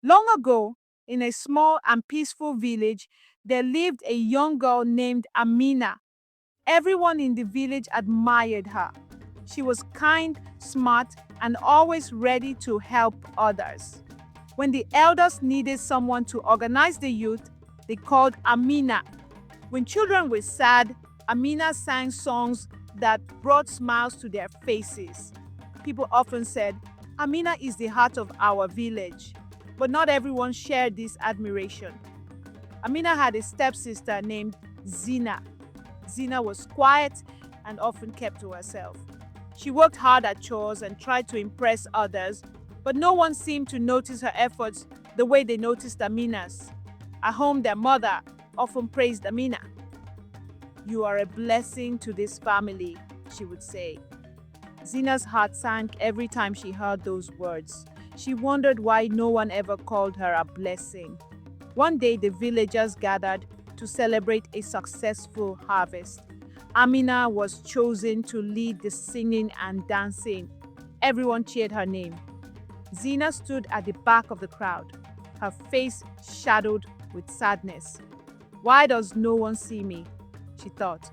Long ago, in a small and peaceful village, there lived a young girl named Amina. Everyone in the village admired her. She was kind, smart, and always ready to help others. When the elders needed someone to organize the youth, they called Amina. When children were sad, Amina sang songs that brought smiles to their faces. People often said, Amina is the heart of our village. But not everyone shared this admiration. Amina had a stepsister named Zena. Zena was quiet and often kept to herself. She worked hard at chores and tried to impress others, but no one seemed to notice her efforts the way they noticed Amina's. At home, their mother often praised Amina. "You are a blessing to this family," she would say. Zena's heart sank every time she heard those words. She wondered why no one ever called her a blessing. One day, the villagers gathered to celebrate a successful harvest. Amina was chosen to lead the singing and dancing. Everyone cheered her name. Zena stood at the back of the crowd, her face shadowed with sadness. "Why does no one see me?" she thought.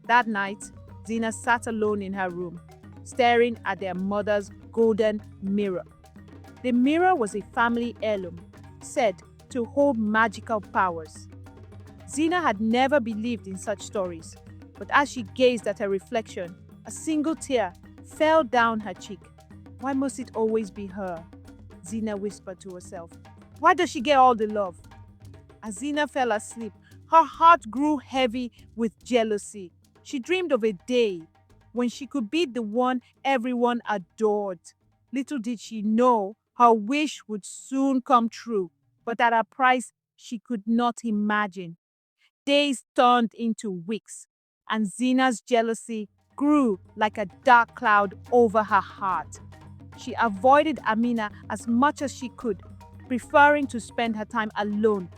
That night, Zena sat alone in her room, staring at their mother's golden mirror. The mirror was a family heirloom, said to hold magical powers. Zena had never believed in such stories, but as she gazed at her reflection, a single tear fell down her cheek. "Why must it always be her?" Zena whispered to herself. "Why does she get all the love?" As Zena fell asleep, her heart grew heavy with jealousy. She dreamed of a day when she could be the one everyone adored. Little did she know her wish would soon come true, but at a price she could not imagine. Days turned into weeks, and Zena's jealousy grew like a dark cloud over her heart. She avoided Amina as much as she could, preferring to spend her time alone.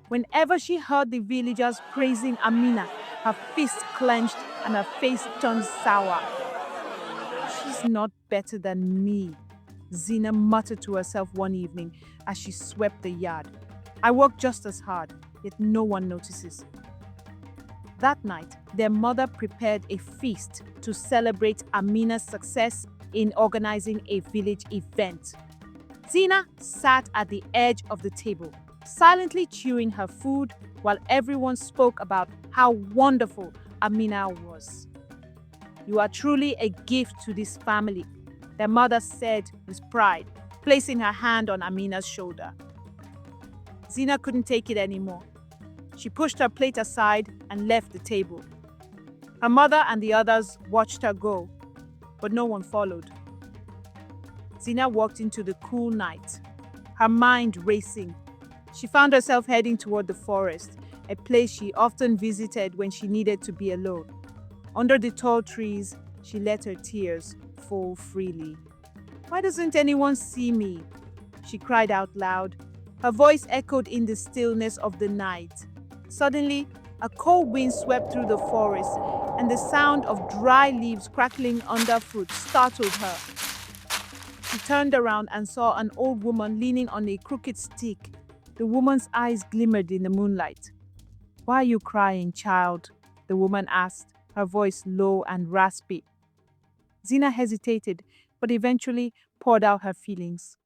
Whenever she heard the villagers praising Amina, her fists clenched and her face turned sour. "She's not better than me," Zena muttered to herself one evening as she swept the yard. "I work just as hard, yet no one notices." That night, their mother prepared a feast to celebrate Amina's success in organizing a village event. Zena sat at the edge of the table, silently chewing her food while everyone spoke about how wonderful Amina was. "You are truly a gift to this family," their mother said with pride, placing her hand on Amina's shoulder. Zena couldn't take it anymore. She pushed her plate aside and left the table. Her mother and the others watched her go, but no one followed. Zena walked into the cool night, her mind racing. She found herself heading toward the forest, a place she often visited when she needed to be alone. Under the tall trees, she let her tears fall freely. "Why doesn't anyone see me?" she cried out loud. Her voice echoed in the stillness of the night. Suddenly, a cold wind swept through the forest, and the sound of dry leaves crackling underfoot startled her. She turned around and saw an old woman leaning on a crooked stick. The woman's eyes glimmered in the moonlight. "Why are you crying, child?" the woman asked, her voice low and raspy. Zena hesitated, but eventually poured out her feelings.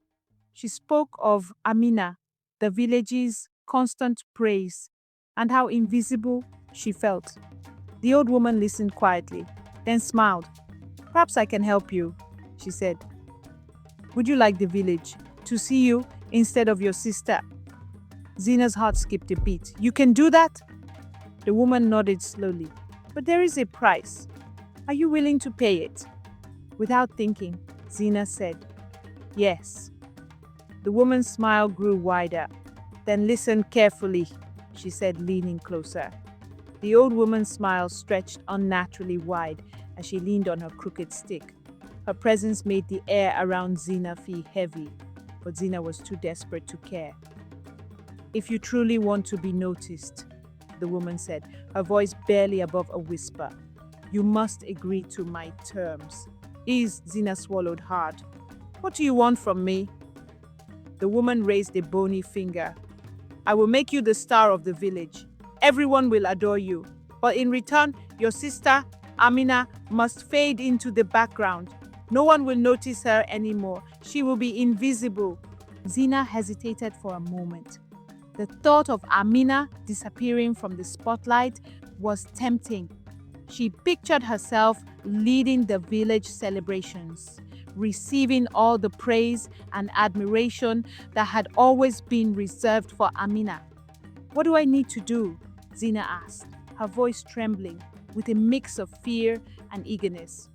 She spoke of Amina, the village's constant praise, and how invisible she felt. The old woman listened quietly, then smiled. "Perhaps I can help you," she said. "Would you like the village to see you instead of your sister?" Zena's heart skipped a beat. "You can do that?" The woman nodded slowly. "But there is a price. Are you willing to pay it?" Without thinking, Zena said, "Yes." The woman's smile grew wider. "Then listen carefully," she said, leaning closer. The old woman's smile stretched unnaturally wide as she leaned on her crooked stick. Her presence made the air around Zena feel heavy, but Zena was too desperate to care. "If you truly want to be noticed," the woman said, her voice barely above a whisper, "you must agree to my terms." Zena swallowed hard. "What do you want from me?" The woman raised a bony finger. I will make you the star of the village. Everyone will adore you. But in return, your sister, Amina, must fade into the background. No one will notice her anymore. She will be invisible. Zena hesitated for a moment. The thought of Amina disappearing from the spotlight was tempting. She pictured herself leading the village celebrations, receiving all the praise and admiration that had always been reserved for Amina. What do I need to do? Zena asked, her voice trembling with a mix of fear and eagerness.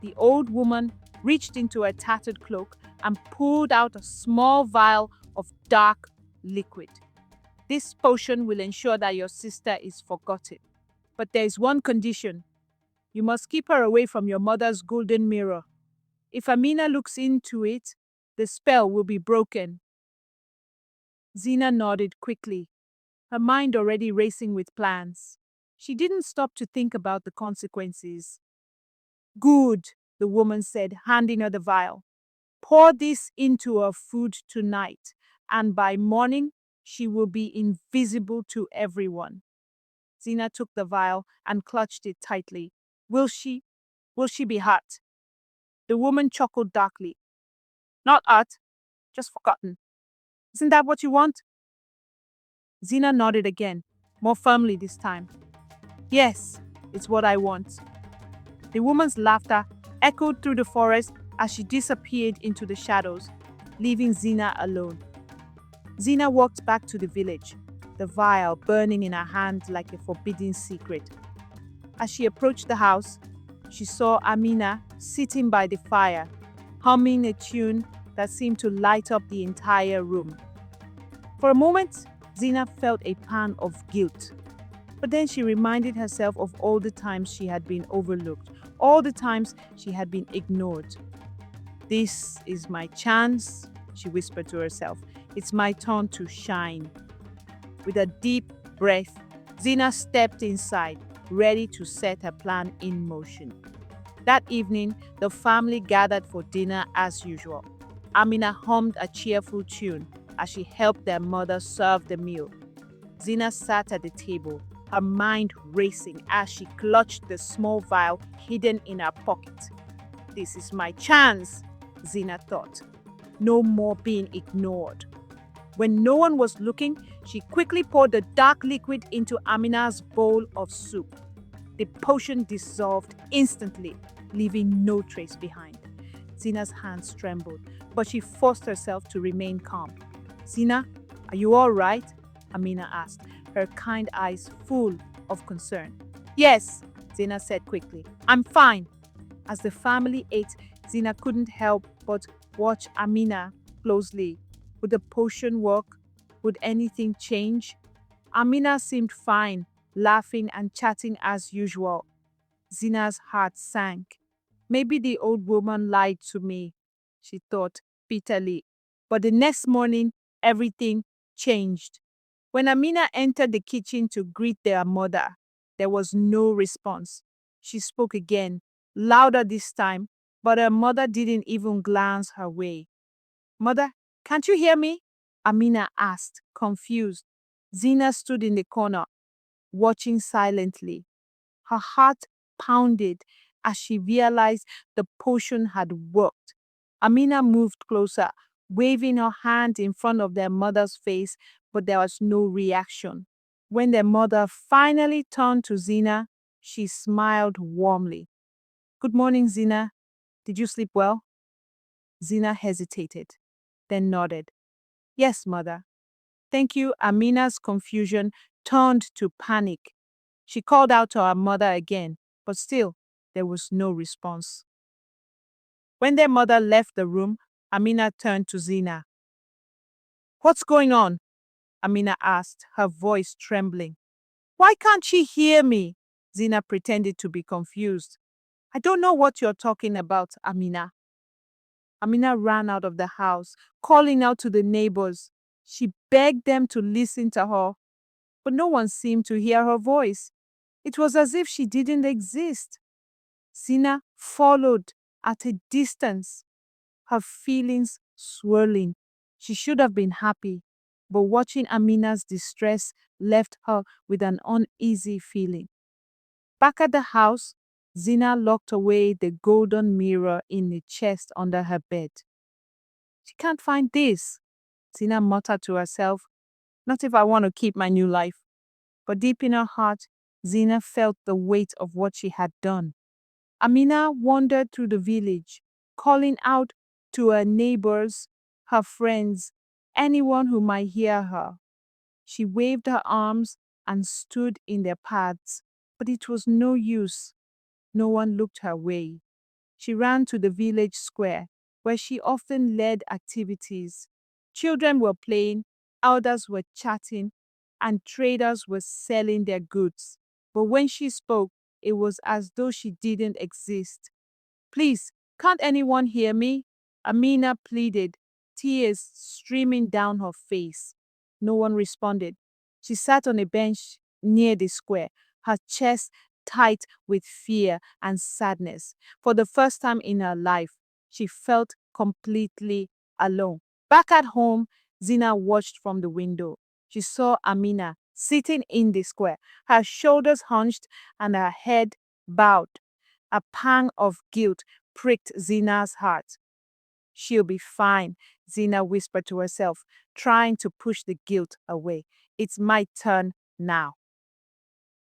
The old woman reached into a tattered cloak and pulled out a small vial of dark liquid. This potion will ensure that your sister is forgotten. But there is one condition. You must keep her away from your mother's golden mirror. If Amina looks into it, the spell will be broken. Zena nodded quickly, her mind already racing with plans. She didn't stop to think about the consequences. Good, the woman said, handing her the vial. Pour this into her food tonight, and by morning, she will be invisible to everyone. Zena took the vial and clutched it tightly. Will she be hurt? The woman chuckled darkly. Not hurt, just forgotten. Isn't that what you want? Zena nodded again, more firmly this time. Yes, it's what I want. The woman's laughter echoed through the forest as she disappeared into the shadows, leaving Zena alone. Zena walked back to the village, the vial burning in her hand like a forbidden secret. As she approached the house, she saw Amina sitting by the fire, humming a tune that seemed to light up the entire room. For a moment, Zena felt a pang of guilt. But then she reminded herself of all the times she had been overlooked, all the times she had been ignored. This is my chance, she whispered to herself. It's my turn to shine. With a deep breath, Zena stepped inside, ready to set her plan in motion. That evening, the family gathered for dinner as usual. Amina hummed a cheerful tune as she helped their mother serve the meal. Zena sat at the table, her mind racing as she clutched the small vial hidden in her pocket. This is my chance, Zena thought. No more being ignored. When no one was looking, she quickly poured the dark liquid into Amina's bowl of soup. The potion dissolved instantly, leaving no trace behind. Zena's hands trembled, but she forced herself to remain calm. Zena, are you all right? Amina asked, her kind eyes full of concern. Yes, Zena said quickly. I'm fine. As the family ate, Zena couldn't help but watch Amina closely. Would the potion work? Would anything change? Amina seemed fine, laughing and chatting as usual. Zena's heart sank. Maybe the old woman lied to me, she thought bitterly. But the next morning, everything changed. When Amina entered the kitchen to greet their mother, there was no response. She spoke again, louder this time, but her mother didn't even glance her way. Mother, can't you hear me? Amina asked, confused. Zena stood in the corner, watching silently. Her heart pounded as she realized the potion had worked. Amina moved closer, waving her hand in front of their mother's face, but there was no reaction. When their mother finally turned to Zena, she smiled warmly. Good morning, Zena. Did you sleep well? Zena hesitated, then nodded. Yes, mother. Thank you. Amina's confusion turned to panic. She called out to her mother again, but still, there was no response. When their mother left the room, Amina turned to Zena. What's going on? Amina asked, her voice trembling. Why can't she hear me? Zena pretended to be confused. I don't know what you're talking about, Amina. Amina ran out of the house, calling out to the neighbors. She begged them to listen to her, but no one seemed to hear her voice. It was as if she didn't exist. Zena followed at a distance, her feelings swirling. She should have been happy, but watching Amina's distress left her with an uneasy feeling. Back at the house, Zina locked away the golden mirror in the chest under her bed. She can't find this, Zina muttered to herself. Not if I want to keep my new life. But deep in her heart, Zina felt the weight of what she had done. Amina wandered through the village, calling out to her neighbors, her friends, anyone who might hear her. She waved her arms and stood in their paths, but it was no use. No one looked her way. She ran to the village square, where she often led activities. Children were playing, elders were chatting, and traders were selling their goods. But when she spoke, it was as though she didn't exist. Please, can't anyone hear me? Amina pleaded, tears streaming down her face. No one responded. She sat on a bench near the square, her chest tight with fear and sadness. For the first time in her life, she felt completely alone. Back at home, Zina watched from the window. She saw Amina sitting in the square, her shoulders hunched and her head bowed. A pang of guilt pricked Zina's heart. She'll be fine, Zina whispered to herself, trying to push the guilt away. It's my turn now.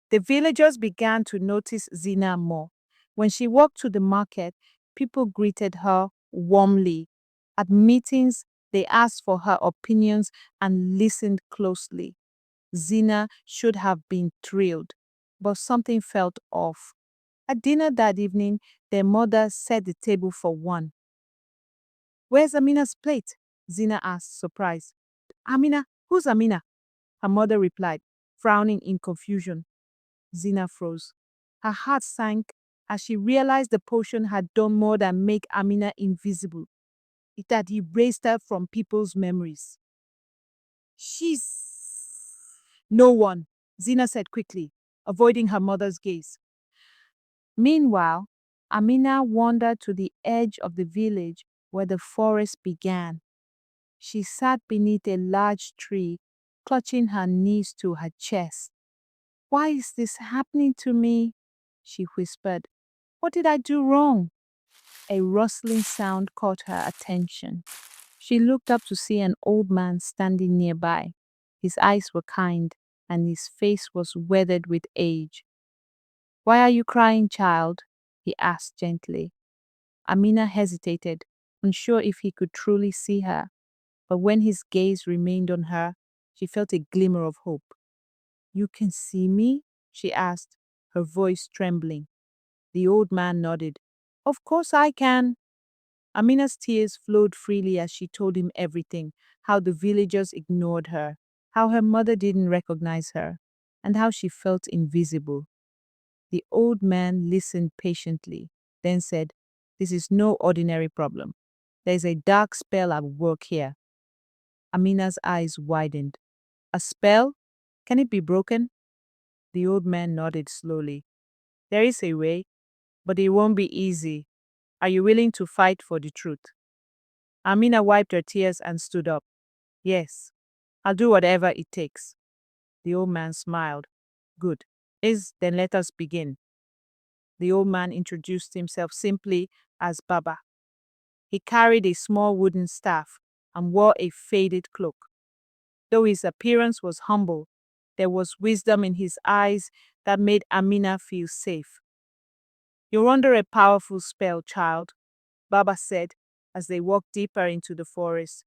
The villagers began to notice Zina more. When she walked to the market, people greeted her warmly. At meetings, they asked for her opinions and listened closely. Zina should have been thrilled, but something felt off. At dinner that evening, their mother set the table for one. Where's Amina's plate? Zina asked, surprised. Amina? Who's Amina? Her mother replied, frowning in confusion. Zina froze. Her heart sank as she realized the potion had done more than make Amina invisible. It had erased her from people's memories. She's... No one, Zina said quickly, avoiding her mother's gaze. Meanwhile, Amina wandered to the edge of the village where the forest began. She sat beneath a large tree, clutching her knees to her chest. Why is this happening to me? She whispered. What did I do wrong? A rustling sound caught her attention. She looked up to see an old man standing nearby. His eyes were kind, and his face was weathered with age. Why are you crying, child? He asked gently. Amina hesitated, unsure if he could truly see her. But when his gaze remained on her, she felt a glimmer of hope. You can see me? She asked, her voice trembling. The old man nodded. Of course I can. Amina's tears flowed freely as she told him everything, how the villagers ignored her, how her mother didn't recognize her, and how she felt invisible. The old man listened patiently, then said, This is no ordinary problem. There is a dark spell at work here. Amina's eyes widened. A spell? Can it be broken? The old man nodded slowly. There is a way, but it won't be easy. Are you willing to fight for the truth? Amina wiped her tears and stood up. Yes, I'll do whatever it takes. The old man smiled. Good. Then let us begin. The old man introduced himself simply as Baba. He carried a small wooden staff and wore a faded cloak. Though his appearance was humble, there was wisdom in his eyes that made Amina feel safe. You're under a powerful spell, child, Baba said as they walked deeper into the forest.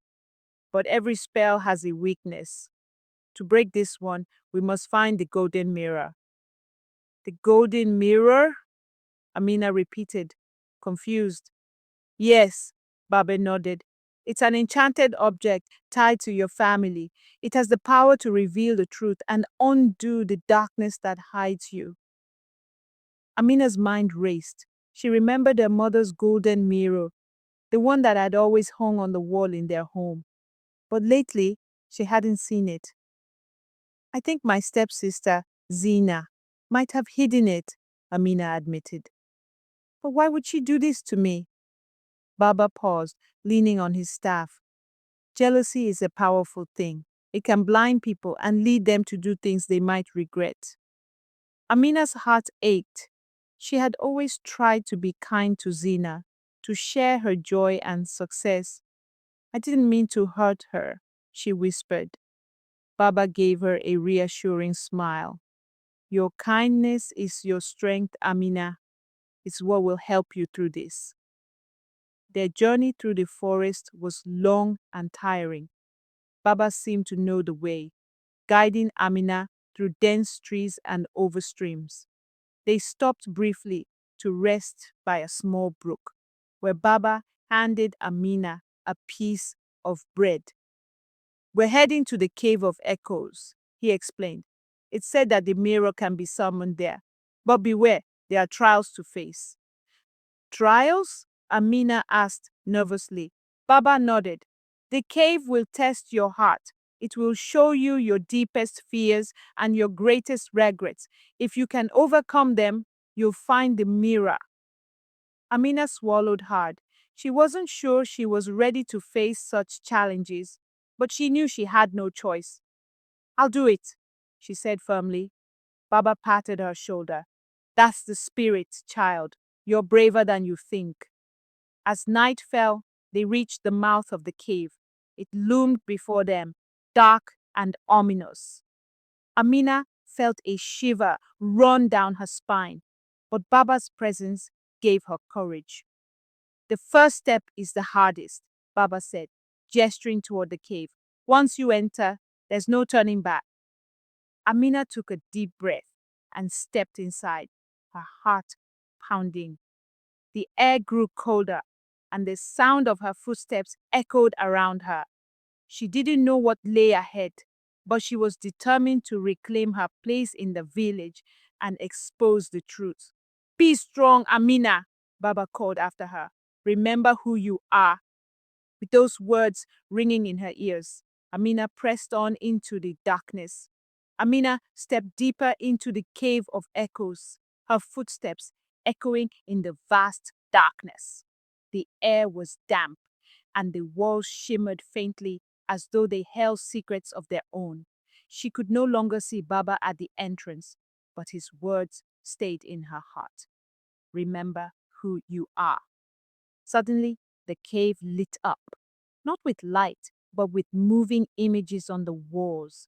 But every spell has a weakness. To break this one, we must find the golden mirror. The golden mirror? Amina repeated, confused. Yes, Baba nodded. It's an enchanted object tied to your family. It has the power to reveal the truth and undo the darkness that hides you. Amina's mind raced. She remembered her mother's golden mirror, the one that had always hung on the wall in their home. But lately, she hadn't seen it. I think my stepsister, Zena, might have hidden it, Amina admitted. But why would she do this to me? Baba paused, leaning on his staff. Jealousy is a powerful thing. It can blind people and lead them to do things they might regret. Amina's heart ached. She had always tried to be kind to Zena, to share her joy and success. I didn't mean to hurt her, she whispered. Baba gave her a reassuring smile. Your kindness is your strength, Amina. It's what will help you through this. Their journey through the forest was long and tiring. Baba seemed to know the way, guiding Amina through dense trees and over streams. They stopped briefly to rest by a small brook, where Baba handed Amina a piece of bread. We're heading to the Cave of Echoes, he explained. It's said that the mirror can be summoned there. But beware, there are trials to face. Trials? Amina asked nervously. Baba nodded. The cave will test your heart. It will show you your deepest fears and your greatest regrets. If you can overcome them, you'll find the mirror. Amina swallowed hard. She wasn't sure she was ready to face such challenges, but she knew she had no choice. I'll do it, she said firmly. Baba patted her shoulder. That's the spirit, child. You're braver than you think. As night fell, they reached the mouth of the cave. It loomed before them, dark and ominous. Amina felt a shiver run down her spine, but Baba's presence gave her courage. The first step is the hardest, Baba said, gesturing toward the cave. Once you enter, there's no turning back. Amina took a deep breath and stepped inside, her heart pounding. The air grew colder, and the sound of her footsteps echoed around her. She didn't know what lay ahead, but she was determined to reclaim her place in the village and expose the truth. Be strong, Amina, Baba called after her. Remember who you are. With those words ringing in her ears, Amina pressed on into the darkness. Amina stepped deeper into the cave of echoes, her footsteps echoing in the vast darkness. The air was damp, and the walls shimmered faintly as though they held secrets of their own. She could no longer see Baba at the entrance, but his words stayed in her heart. Remember who you are. Suddenly, the cave lit up, not with light, but with moving images on the walls.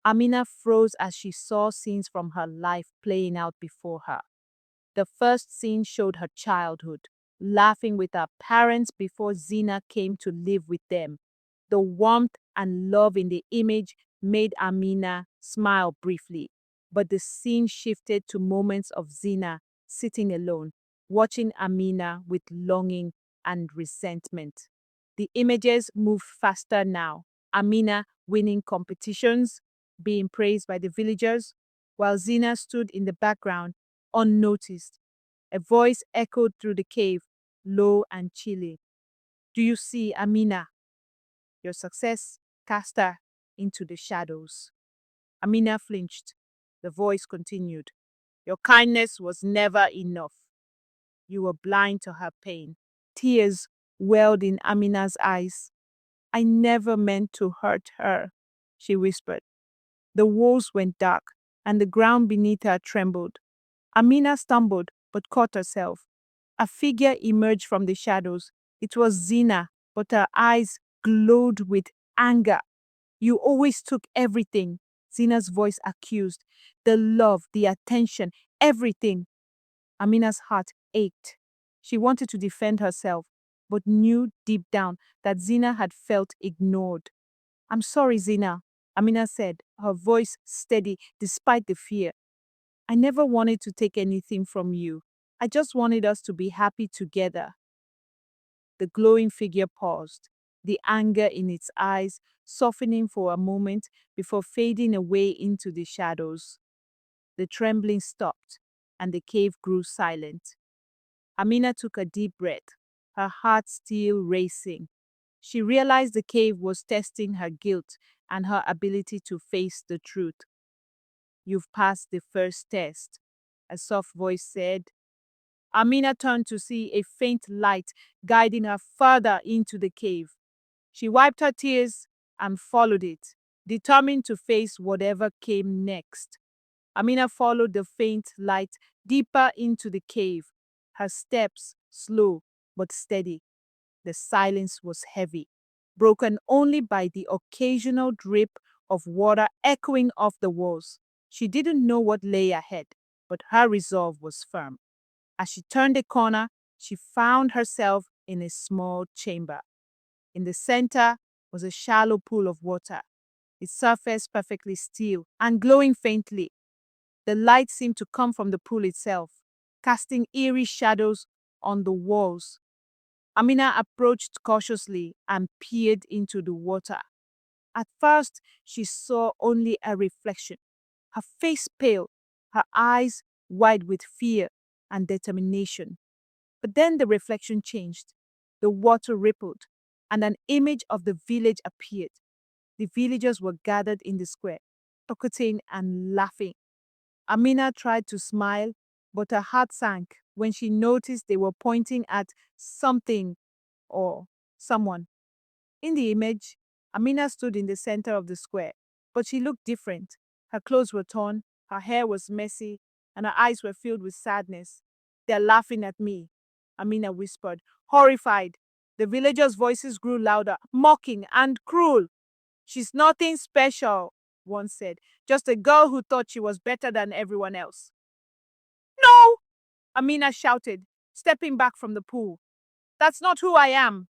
Amina froze as she saw scenes from her life playing out before her. The first scene showed her childhood, laughing with her parents before Zena came to live with them. The warmth and love in the image made Amina smile briefly, but the scene shifted to moments of Zena sitting alone, watching Amina with longing and resentment. The images moved faster now. Amina winning competitions, being praised by the villagers, while Zena stood in the background, unnoticed. A voice echoed through the cave, low and chilly. Do you see, Amina? Your success cast her into the shadows. Amina flinched. The voice continued. Your kindness was never enough. You were blind to her pain. Tears welled in Amina's eyes. I never meant to hurt her, she whispered. The walls went dark, and the ground beneath her trembled. Amina stumbled, but caught herself. A figure emerged from the shadows. It was Zena, but her eyes glowed with anger. You always took everything, Zena's voice accused. The love, the attention, everything. Amina's heart ached. She wanted to defend herself, but knew deep down that Zena had felt ignored. I'm sorry, Zena, Amina said, her voice steady despite the fear. I never wanted to take anything from you. I just wanted us to be happy together. The glowing figure paused, the anger in its eyes softening for a moment before fading away into the shadows. The trembling stopped, and the cave grew silent. Amina took a deep breath, her heart still racing. She realized the cave was testing her guilt and her ability to face the truth. You've passed the first test, a soft voice said. Amina turned to see a faint light guiding her further into the cave. She wiped her tears and followed it, determined to face whatever came next. Amina followed the faint light deeper into the cave, her steps slow but steady. The silence was heavy, broken only by the occasional drip of water echoing off the walls. She didn't know what lay ahead, but her resolve was firm. As she turned a corner, she found herself in a small chamber. In the center was a shallow pool of water, its surface perfectly still and glowing faintly. The light seemed to come from the pool itself, casting eerie shadows on the walls. Amina approached cautiously and peered into the water. At first, she saw only a reflection, her face pale, her eyes wide with fear and determination. But then the reflection changed. The water rippled, and an image of the village appeared. The villagers were gathered in the square, talking and laughing. Amina tried to smile, but her heart sank when she noticed they were pointing at something or someone. In the image, Amina stood in the center of the square, but she looked different. Her clothes were torn, her hair was messy, and her eyes were filled with sadness. They're laughing at me, Amina whispered, horrified. The villagers' voices grew louder, mocking and cruel. She's nothing special, one said, just a girl who thought she was better than everyone else. No, Amina shouted, stepping back from the pool. That's not who I am.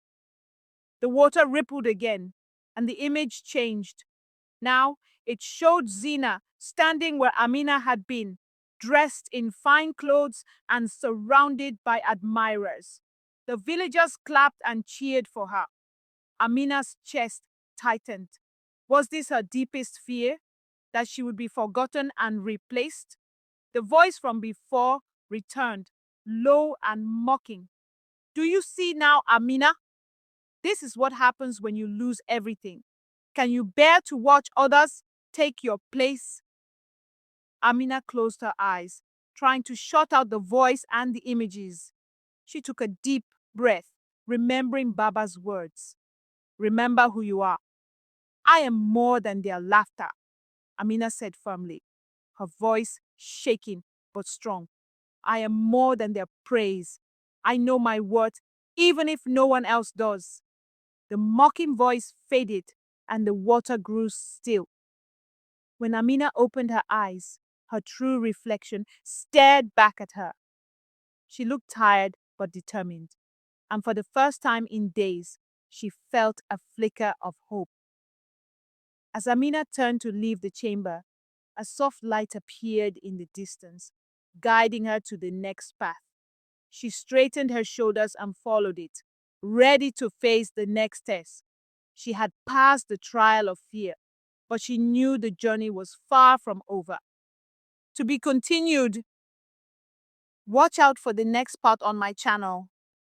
The water rippled again, and the image changed. Now it showed Zena standing where Amina had been, dressed in fine clothes and surrounded by admirers. The villagers clapped and cheered for her. Amina's chest tightened. Was this her deepest fear? That she would be forgotten and replaced? The voice from before returned, low and mocking. Do you see now, Amina? This is what happens when you lose everything. Can you bear to watch others take your place? Amina closed her eyes, trying to shut out the voice and the images. She took a deep breath, remembering Baba's words. Remember who you are. I am more than their laughter, Amina said firmly, her voice shaking but strong. I am more than their praise. I know my worth, even if no one else does. The mocking voice faded and the water grew still. When Amina opened her eyes, her true reflection stared back at her. She looked tired but determined, and for the first time in days, she felt a flicker of hope. As Amina turned to leave the chamber, a soft light appeared in the distance, guiding her to the next path. She straightened her shoulders and followed it, ready to face the next test. She had passed the trial of fear, but she knew the journey was far from over. To be continued. Watch out for the next part on my channel.